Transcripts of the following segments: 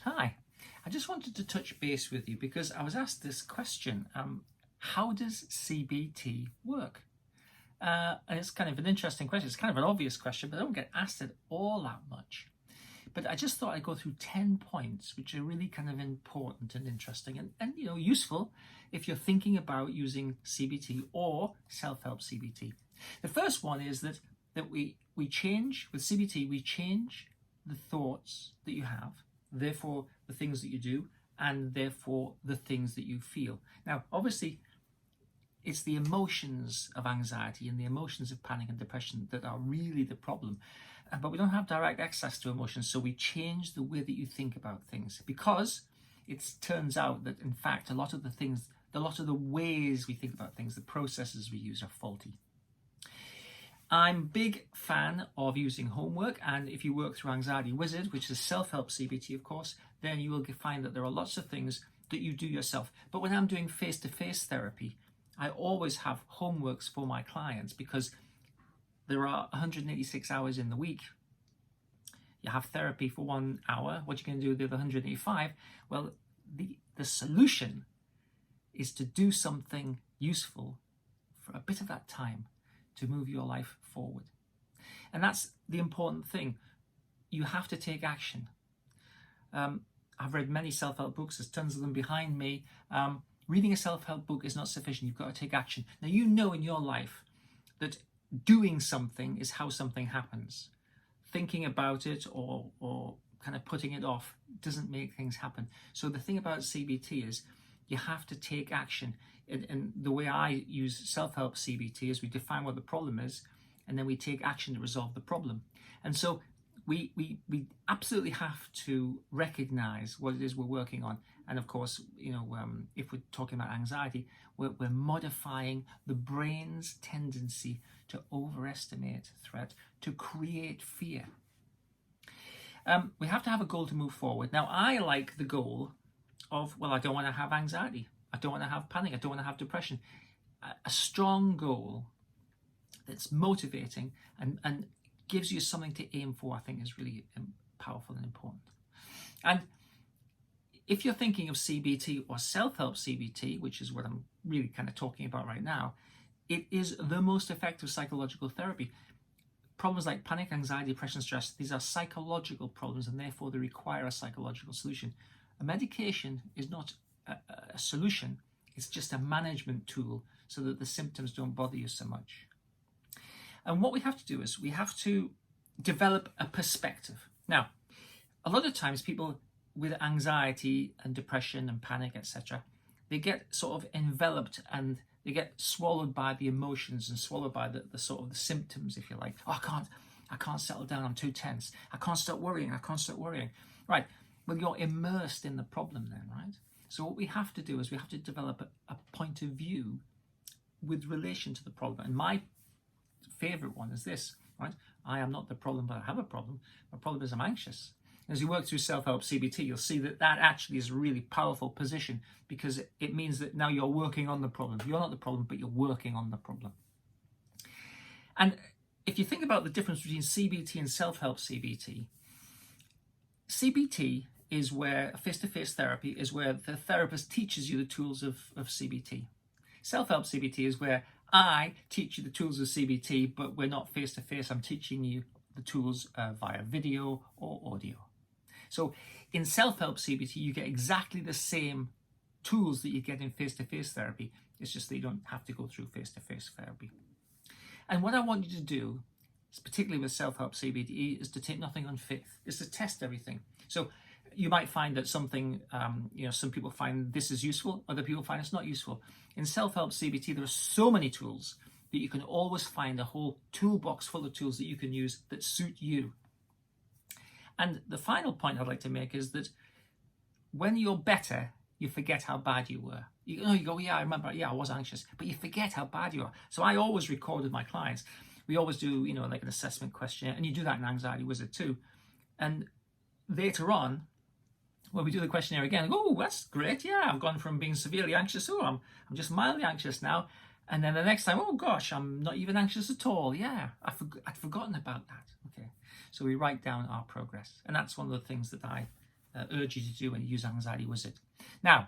Hi, I just wanted to touch base with you because I was asked this question, how does CBT work? And it's kind of an interesting question. It's kind of an obvious question, but I don't get asked it all that much. But I just thought I'd go through 10 points, which are really kind of important and interesting and useful if you're thinking about using CBT or self-help CBT. The first one is that we change, with CBT, we change the thoughts that you have, therefore the things that you do, and therefore the things that you feel. Now, obviously, it's the emotions of anxiety and the emotions of panic and depression that are really the problem. But we don't have direct access to emotions, so we change the way that you think about things, because it turns out that, in fact, a lot of the ways we think about things, the processes we use, are faulty. I'm a big fan of using homework, and if you work through Anxiety Wizard, which is self-help CBT, of course, then you will find that there are lots of things that you do yourself. But when I'm doing face-to-face therapy, I always have homeworks for my clients, because there are 186 hours in the week. You have therapy for 1 hour. What you're going to do with the other 185? Well, the solution is to do something useful for a bit of that time to move your life forward. And that's the important thing. You have to take action. I've read many self-help books. There's tons of them behind me. Reading a self-help book is not sufficient. You've got to take action. Now, you know in your life that doing something is how something happens. Thinking about it or kind of putting it off doesn't make things happen. So the thing about CBT is you have to take action. And the way I use self-help CBT is we define what the problem is, and then we take action to resolve the problem. And so we absolutely have to recognize what it is we're working on. And of course, if we're talking about anxiety, we're modifying the brain's tendency to overestimate threat, to create fear. We have to have a goal to move forward. Now, I like the goal of, I don't want to have anxiety. I don't want to have panic. I don't want to have depression. A strong goal that's motivating and gives you something to aim for, I think, is really powerful and important. And if you're thinking of CBT or self-help CBT, which is what I'm really kind of talking about right now, it is the most effective psychological therapy. Problems like panic, anxiety, depression, stress, these are psychological problems, and therefore they require a psychological solution. A medication is not a solution. It's just a management tool so that the symptoms don't bother you so much. And what we have to do is we have to develop a perspective. Now, a lot of times people with anxiety and depression and panic, etc., they get sort of enveloped and they get swallowed by the emotions and swallowed by the sort of the symptoms, if you like. Oh, I can't settle down. I'm too tense. I can't stop worrying. Right. Well, you're immersed in the problem then, right? So what we have to do is we have to develop a point of view with relation to the problem. And my favorite one is this, right? I am not the problem, but I have a problem. My problem is I'm anxious. As you work through self-help CBT, you'll see that actually is a really powerful position, because it means that now you're working on the problem. You're not the problem, but you're working on the problem. And if you think about the difference between CBT and self-help CBT, CBT is where face-to-face therapy is where the therapist teaches you the tools of CBT. Self-help CBT is where I teach you the tools of CBT, but we're not face-to-face. I'm teaching you the tools via video or audio. So in self-help CBT, you get exactly the same tools that you get in face-to-face therapy. It's just that you don't have to go through face-to-face therapy. And what I want you to do, particularly with self-help CBT, is to take nothing on faith, is to test everything. So you might find that something, some people find this is useful, other people find it's not useful. In self-help CBT, there are so many tools that you can always find a whole toolbox full of tools that you can use that suit you. And the final point I'd like to make is that when you're better, you forget how bad you were. You go, yeah, I remember, I was anxious, but you forget how bad you are. So I always record with my clients. We always do, like an assessment questionnaire, and you do that in Anxiety Wizard too. And later on, when we do the questionnaire again, oh, that's great. Yeah, I've gone from being severely anxious. Oh, I'm just mildly anxious now. And then the next time, oh gosh, I'm not even anxious at all. Yeah, I'd forgotten about that. Okay, so we write down our progress. And that's one of the things that I urge you to do when you use Anxiety Wizard. Now,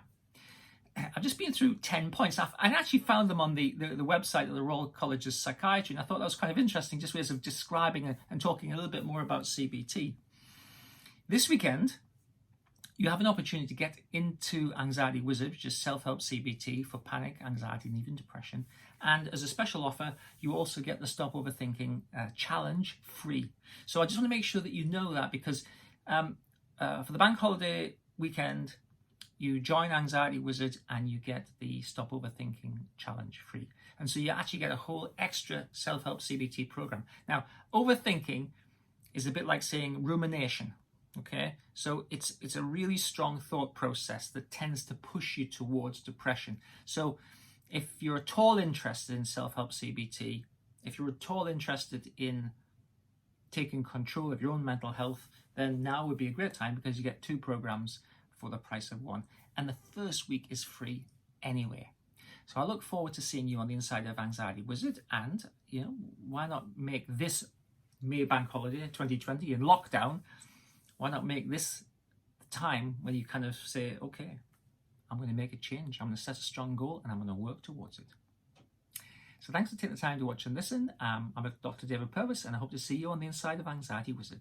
I've just been through 10 points. I actually found them on the website of the Royal College of Psychiatry, and I thought that was kind of interesting, just ways of describing and talking a little bit more about CBT. This weekend, you have an opportunity to get into Anxiety Wizard, which is self-help CBT for panic, anxiety, and even depression. And as a special offer, you also get the Stop Overthinking challenge free. So I just want to make sure that you know that, because for the bank holiday weekend, you join Anxiety Wizard and you get the Stop Overthinking challenge free. And so you actually get a whole extra self-help CBT program. Now, overthinking is a bit like saying rumination. Okay, so it's a really strong thought process that tends to push you towards depression. So if you're at all interested in self-help CBT, if you're at all interested in taking control of your own mental health, then now would be a great time, because you get 2 programs for the price of 1. And the first week is free anyway. So I look forward to seeing you on the inside of Anxiety Wizard. And, why not make this May bank holiday 2020 in lockdown, why not make this the time when you kind of say, okay, I'm going to make a change. I'm going to set a strong goal and I'm going to work towards it. So thanks for taking the time to watch and listen. I'm Dr. David Purvis, and I hope to see you on the inside of Anxiety Wizard.